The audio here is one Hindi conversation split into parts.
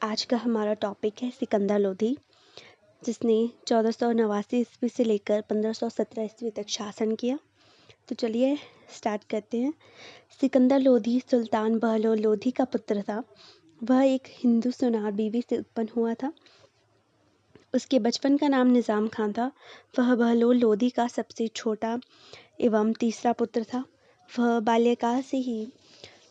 आज का हमारा टॉपिक है सिकंदर लोधी, जिसने 1489 ईस्वी से लेकर 1517 ईस्वी तक शासन किया। तो चलिए स्टार्ट करते हैं। सिकंदर लोधी सुल्तान बहलोल लोधी का पुत्र था। वह एक हिंदू सुनार बीवी से उत्पन्न हुआ था। उसके बचपन का नाम निज़ाम खान था। वह बहलोल लोधी का सबसे छोटा एवं तीसरा पुत्र था। वह बाल्यकाल से ही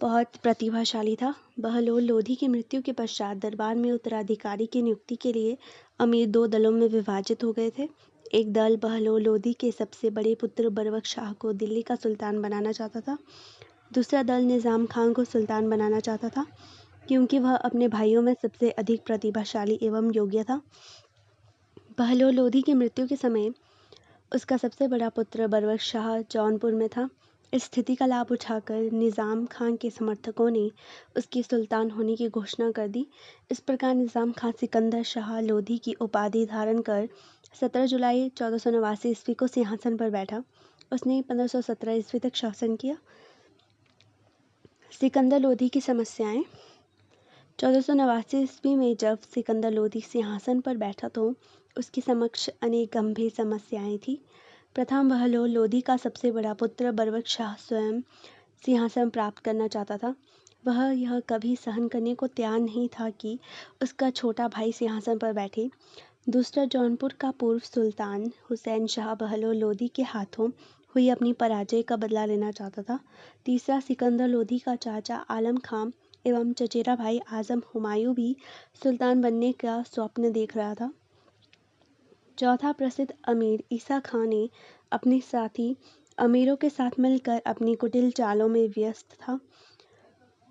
बहुत प्रतिभाशाली था। बहलोल लोधी की मृत्यु के पश्चात दरबार में उत्तराधिकारी की नियुक्ति के लिए अमीर दो दलों में विभाजित हो गए थे। एक दल बहलोल लोधी के सबसे बड़े पुत्र बरबक शाह को दिल्ली का सुल्तान बनाना चाहता था। दूसरा दल निज़ाम खान को सुल्तान बनाना चाहता था, क्योंकि वह अपने भाइयों में सबसे अधिक प्रतिभाशाली एवं योग्य था। बहलोल लोधी की मृत्यु के समय उसका सबसे बड़ा पुत्र बरबक शाह जौनपुर में था। इस स्थिति का लाभ उठाकर निज़ाम खान के समर्थकों ने उसकी सुल्तान होने की घोषणा कर दी। इस प्रकार निज़ाम खान सिकंदर शाह लोधी की उपाधि धारण कर 17 जुलाई 1489 ईस्वी को सिंहासन पर बैठा। उसने 1517 ईस्वी तक शासन किया। सिकंदर लोधी की समस्याएं। 1489 ईस्वी में जब सिकंदर लोधी सिंहासन पर बैठा तो उसके समक्ष अनेक गंभीर समस्याएं थीं। प्रथम बहलोल लोधी का सबसे बड़ा पुत्र बरबक शाह स्वयं सिंहासन प्राप्त करना चाहता था। वह यह कभी सहन करने को तैयार नहीं था कि उसका छोटा भाई सिंहासन पर बैठे। दूसरा जौनपुर का पूर्व सुल्तान हुसैन शाह बहलोल लोधी के हाथों हुई अपनी पराजय का बदला लेना चाहता था। तीसरा सिकंदर लोधी का चाचा आलम खां एवं चचेरा भाई आजम हुमायूं भी सुल्तान बनने का स्वप्न देख रहा था। चौथा प्रसिद्ध अमीर ईसा खां ने अपने साथी अमीरों के साथ मिलकर अपनी कुटिल चालों में व्यस्त था।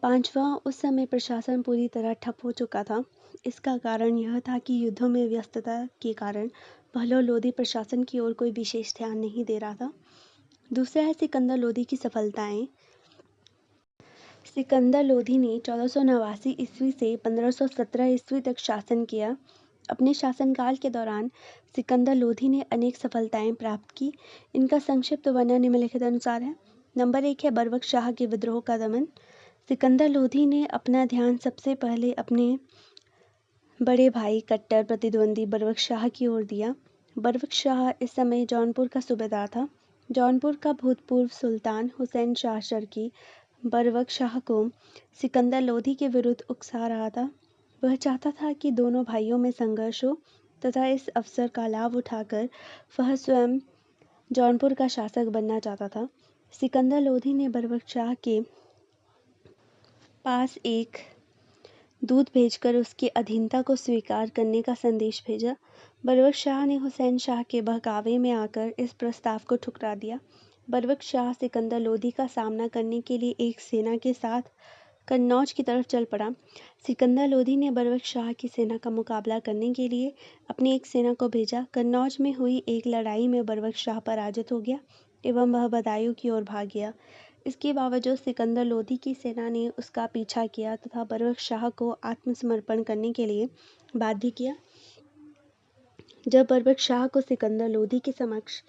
पांचवा, उस समय प्रशासन पूरी तरह ठप हो चुका था। इसका कारण यह था कि युद्धों में व्यस्तता के कारण बहलोल लोधी प्रशासन की ओर कोई विशेष ध्यान नहीं दे रहा था। दूसरा है सिकंदर लोधी की सफलताएं। सिकंदर लोधी ने 1489 ईस्वी से 1517 ईस्वी तक शासन किया। अपने शासनकाल के दौरान सिकंदर लोधी ने अनेक सफलताएं प्राप्त की। इनका संक्षिप्त वर्णन निम्नलिखित अनुसार है। नंबर 1 है बरबक शाह के विद्रोह का दमन। सिकंदर लोधी ने अपना ध्यान सबसे पहले अपने बड़े भाई कट्टर प्रतिद्वंदी बरबक शाह की ओर दिया। बरबक शाह इस समय जौनपुर का सूबेदार था। जौनपुर का भूतपूर्व सुल्तान हुसैन शाह शर्की बरबक शाह को सिकंदर लोधी के विरुद्ध उकसा रहा था। वह चाहता था कि दोनों भाइयों में संघर्ष हो तथा इस अवसर का लाभ उठाकर वह स्वयं जौनपुर का शासक बनना चाहता था। सिकंदर लोधी ने बरबक शाह के पास एक दूत भेजकर उसकी अधीनता को स्वीकार करने का संदेश भेजा। बरबक शाह ने हुसैन शाह के बहकावे में आकर इस प्रस्ताव को ठुकरा दिया। बरबक शाह सिकंदर लोधी का सामना करने के लिए एक सेना के साथ कन्नौज की तरफ चल पड़ा। सिकंदर लोधी ने बरबक शाह की सेना का मुकाबला करने के लिए अपनी एक सेना को भेजा। कन्नौज में हुई एक लड़ाई में बरबक शाह पराजित हो गया एवं वह बदायूं की ओर भाग गया। इसके बावजूद सिकंदर लोधी की सेना ने उसका पीछा किया तथा बरबक शाह को आत्मसमर्पण करने के लिए बाध्य किया। जब बरबक शाह को सिकंदर लोधी के समक्ष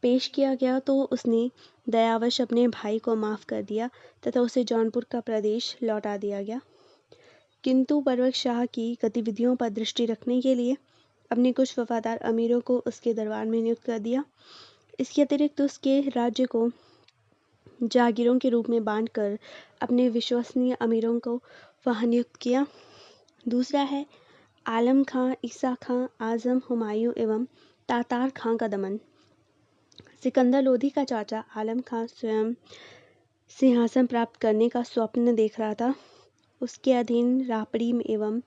पेश किया गया तो उसने दयावश अपने भाई को माफ़ कर दिया तथा उसे जौनपुर का प्रदेश लौटा दिया गया। किंतु बरबक शाह की गतिविधियों पर दृष्टि रखने के लिए अपने कुछ वफादार अमीरों को उसके दरबार में नियुक्त कर दिया। इसके अतिरिक्त उसके राज्य को जागीरों के रूप में बांटकर अपने विश्वसनीय अमीरों को वहां नियुक्त किया। दूसरा है आलम खां, ईसा खां, आजम हुमायूं एवं तातार खां का दमन। सिकंदर लोधी का चाचा आलम खां स्वयं सिंहासन प्राप्त करने का स्वप्न देख रहा था। उसके अधीन रापड़ी एवं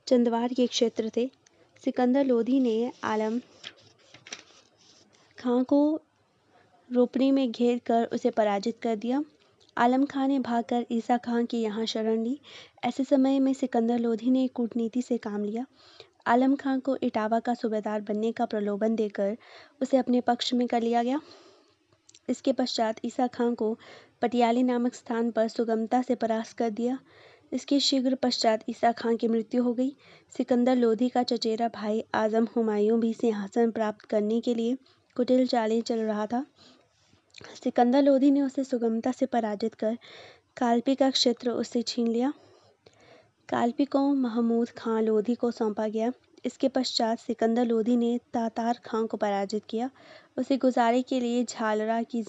चंदवार के क्षेत्र थे। सिकंदर लोधी ने आलम खां को रोपड़ी में घेर कर उसे पराजित कर दिया। आलम खां ने भागकर ईसा खां के यहाँ शरण ली। ऐसे समय में सिकंदर लोधी ने कूटनीति से काम लिया। आलम खां को इटावा का सूबेदार बनने का प्रलोभन देकर उसे अपने पक्ष में कर लिया गया। इसके पश्चात ईसा खां को पटियाली नामक स्थान पर सुगमता से परास्त कर दिया। इसके शीघ्र पश्चात ईसा खां की मृत्यु हो गई। सिकंदर लोधी का चचेरा भाई आजम हुमायूं भी सिंहासन प्राप्त करने के लिए कुटिल चालें चल रहा था। सिकंदर लोधी ने उसे सुगमता से पराजित कर कालपी का क्षेत्र उससे छीन लिया। काल्पी को महमूद खां लोधी को सौंपा गया। इसके पश्चात सिकंदर लोधी ने तातार खां को पराजित किया। उसे गुजारे के लिए झालरा की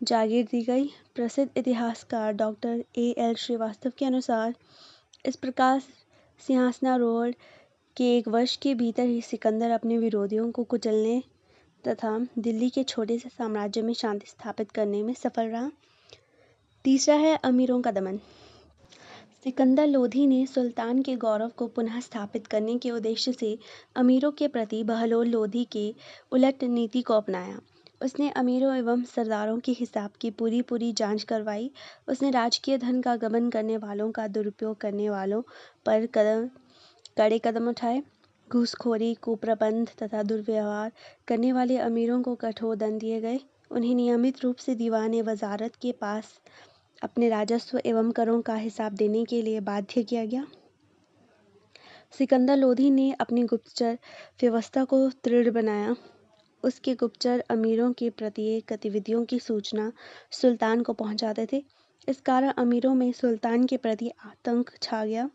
जागीर दी गई। प्रसिद्ध इतिहासकार डॉक्टर A.L. श्रीवास्तव के अनुसार इस प्रकार सिंहासनारूढ़ के 1 वर्ष के भीतर ही सिकंदर अपने विरोधियों को कुचलने तथा दिल्ली के छोटे से साम्राज्य में शांति स्थापित करने में सफल रहा। तीसरा है अमीरों का दमन। सिकंदर लोधी ने सुल्तान के गौरव को पुनः स्थापित करने के उद्देश्य से अमीरों के प्रति बहलोल लोधी के उलट नीति को अपनाया। उसने अमीरों एवं सरदारों के हिसाब की पूरी जांच करवाई। उसने राजकीय धन का गबन करने वालों का दुरुपयोग करने वालों पर कड़े कदम उठाए। घूसखोरी, कुप्रबंध तथा दुर्व्यवहार करने वाले अमीरों को कठोर दंड दिए गए। उन्हें नियमित रूप से दीवाने वजारत के पास अपने राजस्व एवं करों का हिसाब देने के लिए बाध्य किया गया। सिकंदर लोधी ने अपनी गुप्तचर व्यवस्था को दृढ़ बनाया। उसके गुप्तचर अमीरों की प्रत्येक गतिविधियों की सूचना सुल्तान को पहुंचाते थे। इस कारण अमीरों में सुल्तान के प्रति आतंक छा गया।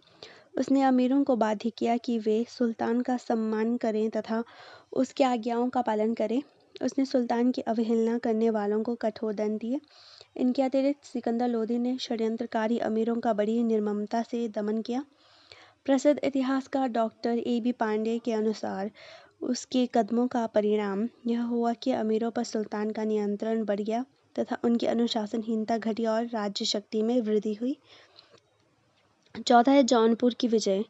उसने अमीरों को बाध्य किया कि वे सुल्तान का सम्मान करें तथा उसकी आज्ञाओं का पालन करें। उसने सुल्तान की अवहेलना करने वालों को कठोर दंड दिए। इनके अतिरिक्त सिकंदर लोधी ने षड्यंत्रकारी अमीरों का बड़ी निर्ममता से दमन किया। प्रसिद्ध इतिहासकार डॉक्टर A.B. पांडे के अनुसार उसके कदमों का परिणाम यह हुआ कि अमीरों पर सुल्तान का नियंत्रण बढ़ गया तथा उनकी अनुशासनहीनता घटी और राज्य शक्ति में वृद्धि हुई। चौथा है जौनपुर की विजय।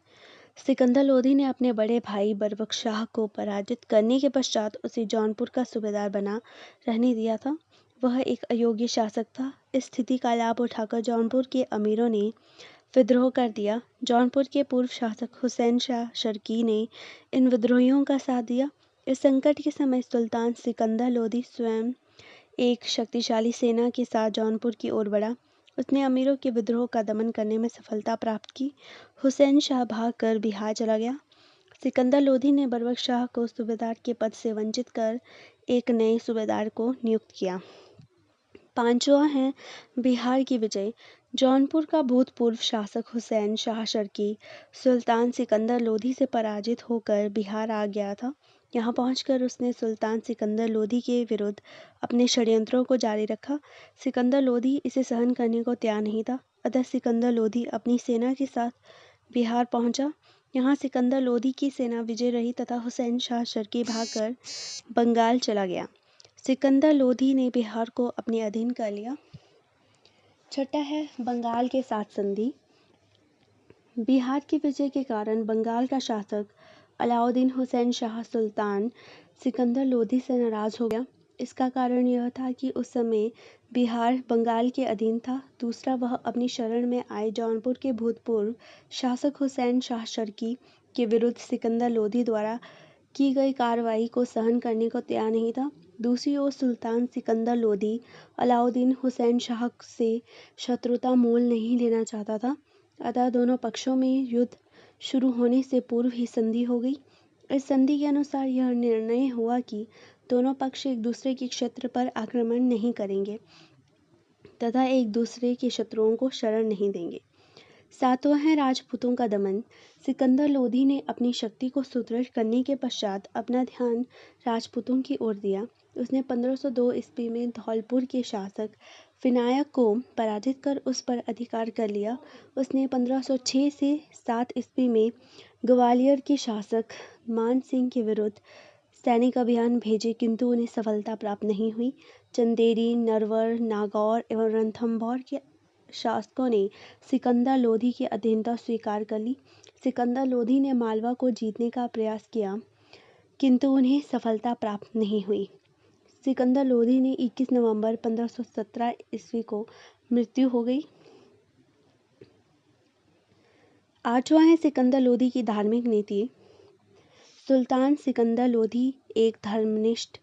सिकंदर लोधी ने अपने बड़े भाई बरबख्श शाह को पराजित करने के पश्चात उसे जौनपुर का सूबेदार बना रहने दिया था। वह एक अयोग्य शासक था। इस स्थिति का लाभ उठाकर जौनपुर के अमीरों ने विद्रोह कर दिया। जौनपुर के पूर्व शासक हुसैन शाह शर्की ने इन विद्रोहियों का साथ दिया। इस संकट के समय सुल्तान सिकंदर लोधी स्वयं एक शक्तिशाली सेना के साथ जौनपुर की ओर बढ़ा। उसने अमीरों के विद्रोह का दमन करने में सफलता प्राप्त की। हुसैन शाह भागकर बिहार चला गया। सिकंदर लोधी ने बरबख्श शाह को सूबेदार के पद से वंचित कर एक नए सूबेदार को नियुक्त किया। पांचवा है बिहार की विजय। जौनपुर का भूतपूर्व शासक हुसैन शाह शर्की सुल्तान सिकंदर लोधी से पराजित होकर बिहार आ गया था। यहाँ पहुंचकर उसने सुल्तान सिकंदर लोधी के विरुद्ध अपने षड्यंत्रों को जारी रखा। सिकंदर लोधी इसे सहन करने को तैयार नहीं था, अतः सिकंदर लोधी अपनी सेना के साथ बिहार पहुंचा। यहाँ सिकंदर लोधी की सेना विजय रही तथा हुसैन शाह शर्की भागकर बंगाल चला गया। सिकंदर लोधी ने बिहार को अपने अधीन कर लिया। छठा है बंगाल के साथ संधि। बिहार की विजय के कारण बंगाल का शासक अलाउद्दीन हुसैन शाह सुल्तान सिकंदर लोधी से नाराज हो गया। इसका कारण यह था कि उस समय बिहार बंगाल के अधीन था। दूसरा, वह अपनी शरण में आए जौनपुर के भूतपूर्व शासक हुसैन शाह शर्की के विरुद्ध सिकंदर लोधी द्वारा की गई कार्रवाई को सहन करने को तैयार नहीं था। दूसरी ओर सुल्तान सिकंदर लोधी अलाउद्दीन हुसैन शाह से शत्रुता मोल नहीं लेना चाहता था, अतः दोनों पक्षों में युद्ध शुरू होने से पूर्व ही संधि हो गई। इस संधि के अनुसार यह निर्णय हुआ कि दोनों पक्ष एक दूसरे के क्षेत्र पर आक्रमण नहीं करेंगे तथा एक दूसरे के शत्रुओं को शरण नहीं देंगे। सातवां है राजपूतों का दमन। सिकंदर लोधी ने अपनी शक्ति को सुदृढ़ करने के पश्चात अपना ध्यान राजपूतों की ओर दिया। उसने 1502 ईस्वी में धौलपुर के शासक विनायक को पराजित कर उस पर अधिकार कर लिया। उसने 1506 से 7 ईस्वी में ग्वालियर के शासक मान सिंह के विरुद्ध सैनिक अभियान भेजे, किंतु उन्हें सफलता प्राप्त नहीं हुई। चंदेरी, नरवर, नागौर एवं रणथंभौर के शासकों ने सिकंदर लोधी की अधीनता स्वीकार कर ली। सिकंदर लोधी ने मालवा को जीतने का प्रयास किया, किंतु उन्हें सफलता प्राप्त नहीं हुई। सिकंदर लोधी ने 21 नवंबर 1517 ईस्वी को मृत्यु हो गई। आठवां है सिकंदर लोधी की धार्मिक नीति। सुल्तान सिकंदर लोधी एक धर्मनिष्ठ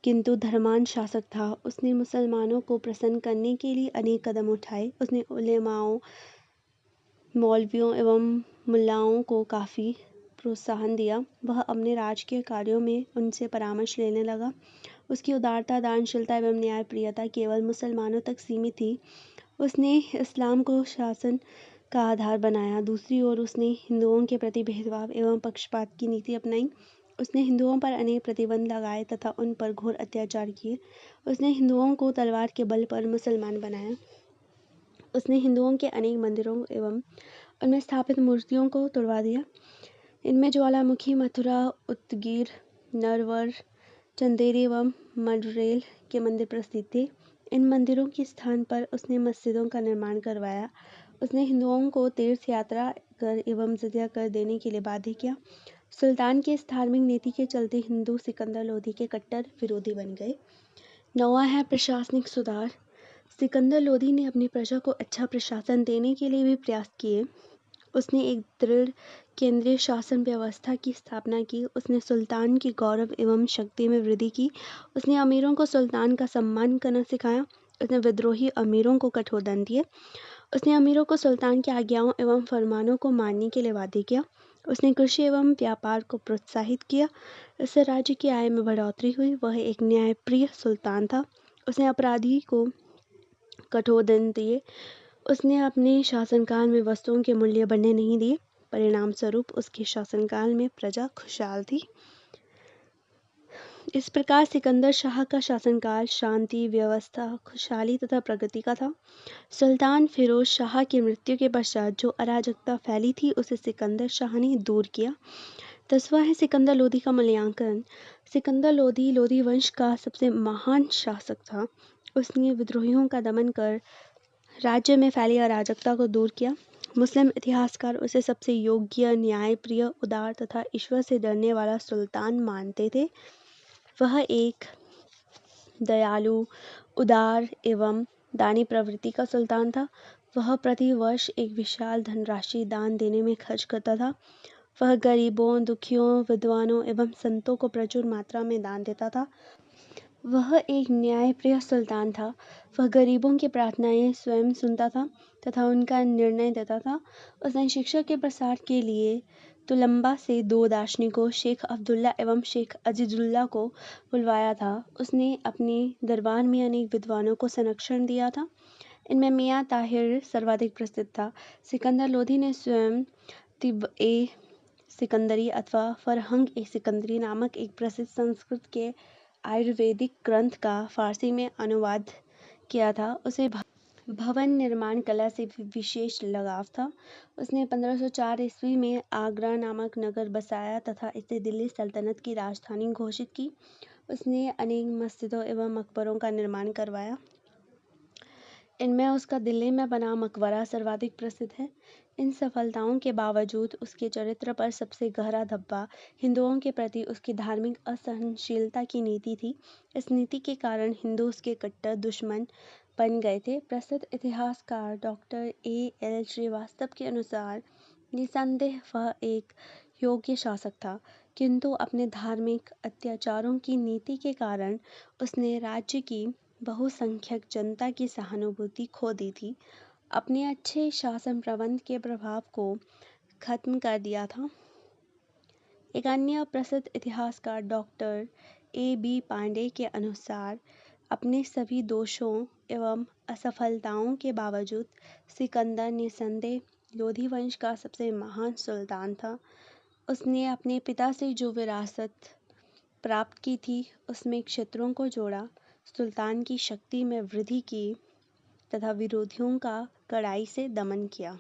किंतु धर्मान शासक था। उसने मुसलमानों को प्रसन्न करने के लिए अनेक कदम उठाए। उसने उलेमाओं, मौलवियों एवं मुल्लाओं को काफ़ी प्रोत्साहन दिया। वह अपने राजकीय कार्यों में उनसे परामर्श लेने लगा। उसकी उदारता, दानशीलता एवं न्यायप्रियता केवल मुसलमानों तक सीमित थी। उसने इस्लाम को शासन का आधार बनाया। दूसरी ओर उसने हिंदुओं के प्रति भेदभाव एवं पक्षपात की नीति अपनाई। उसने हिंदुओं पर अनेक प्रतिबंध लगाए तथा उन पर घोर अत्याचार किए। उसने हिंदुओं को तलवार के बल पर मुसलमान बनाया। उसने हिंदुओं के अनेक मंदिरों एवं उनमें स्थापित मूर्तियों को तोड़वा दिया। इनमें ज्वालामुखी, मथुरा, उदगीर, नरवर, चंदेरी एवं मडरेल के मंदिर प्रसिद्ध थे। इन मंदिरों के स्थान पर उसने मस्जिदों का निर्माण करवाया। उसने हिंदुओं को तीर्थ यात्रा कर एवं जजिया कर देने के लिए बाध्य किया। सुल्तान की इस धार्मिक नीति के चलते हिंदू सिकंदर लोधी के कट्टर विरोधी बन गए। 9वां है प्रशासनिक सुधार। सिकंदर लोधी ने अपनी प्रजा को अच्छा प्रशासन देने के लिए भी प्रयास किए। उसने एक दृढ़ केंद्रीय शासन व्यवस्था की स्थापना की। उसने सुल्तान की गौरव एवं शक्ति में वृद्धि की। उसने अमीरों को सुल्तान का सम्मान करना सिखाया। उसने विद्रोही अमीरों को कठोर दंड दिए। उसने अमीरों को सुल्तान की आज्ञाओं एवं फरमानों को मानने के लिए बाध्य किया। उसने कृषि एवं व्यापार को प्रोत्साहित किया। इससे राज्य की आय में बढ़ोतरी हुई। वह एक न्यायप्रिय सुल्तान था। उसने अपराधी को कठोर दंड दिए। उसने अपने शासनकाल में वस्तुओं के मूल्य बढ़ने नहीं दिए। परिणाम स्वरूप उसके शासनकाल में प्रजा खुशहाल थी। इस प्रकार सिकंदर शाह का शासनकाल शांति, व्यवस्था, खुशहाली तथा प्रगति का था। सुल्तान फिरोज शाह की मृत्यु के पश्चात जो अराजकता फैली थी उसे सिकंदर शाह ने दूर किया। 10वां है सिकंदर लोधी का मूल्यांकन। सिकंदर लोधी लोधी वंश का सबसे महान शासक था। उसने विद्रोहियों का दमन कर राज्य में फैली अराजकता को दूर किया। मुस्लिम इतिहासकार उसे सबसे योग्य, न्यायप्रिय, उदार तथा ईश्वर से डरने वाला सुल्तान मानते थे। वह एक दयालु, उदार एवं दानी प्रवृत्ति का सुल्तान था। वह प्रति वर्ष एक विशाल धनराशि दान देने में खर्च करता था। वह गरीबों, दुखियों, विद्वानों एवं संतों को प्रचुर मात्रा में दान देता था। वह एक न्यायप्रिय सुल्तान था। वह गरीबों की प्रार्थनाएं स्वयं सुनता था तथा उनका निर्णय देता था। उसने शिक्षा के प्रसार के लिए तुलंबा से 2 दार्शनिकों शेख अब्दुल्ला एवं शेख अजीजुल्ला को बुलवाया था। उसने अपने दरबार में अनेक विद्वानों को संरक्षण दिया था। इनमें मियाँ ताहिर सर्वाधिक प्रसिद्ध था। सिकंदर लोधी ने स्वयं तिब ए सिकंदरी अथवा फरहंग ए सिकंदरी नामक एक प्रसिद्ध संस्कृत के आयुर्वेदिक ग्रंथ का फारसी में अनुवाद किया था। उसे भवन निर्माण कला से विशेष लगाव था। उसने 1504 ईस्वी में आगरा नामक नगर बसाया तथा इसे दिल्ली सल्तनत की राजधानी घोषित की। उसने अनेक मस्जिदों एवं मकबरों का निर्माण करवाया। इनमें उसका दिल्ली में बना मकबरा सर्वाधिक प्रसिद्ध है। इन सफलताओं के बावजूद उसके चरित्र पर सबसे गहरा धब्बा हिंदुओं के प्रति उसकी धार्मिक असहनशीलता की नीति थी। इस नीति के कारण हिंदू उसके कट्टर दुश्मन बन गए थे। प्रसिद्ध इतिहासकार डॉक्टर A.L. श्रीवास्तव के अनुसार निसंदेह वह एक योग्य शासक था, किंतु अपने धार्मिक अत्याचारों की नीति के कारण उसने राज्य की बहुसंख्यक जनता की सहानुभूति खो दी थी। अपने अच्छे शासन प्रबंध के प्रभाव को खत्म कर दिया था। एक अन्य प्रसिद्ध इतिहासकार डॉक्टर A.B. पांडे के अनुसार अपने सभी दोषों एवं असफलताओं के बावजूद सिकंदर निसंदेह लोधी वंश का सबसे महान सुल्तान था। उसने अपने पिता से जो विरासत प्राप्त की थी उसमें क्षेत्रों को जोड़ा, सुल्तान की शक्ति में वृद्धि की तथा विरोधियों का कड़ाई से दमन किया।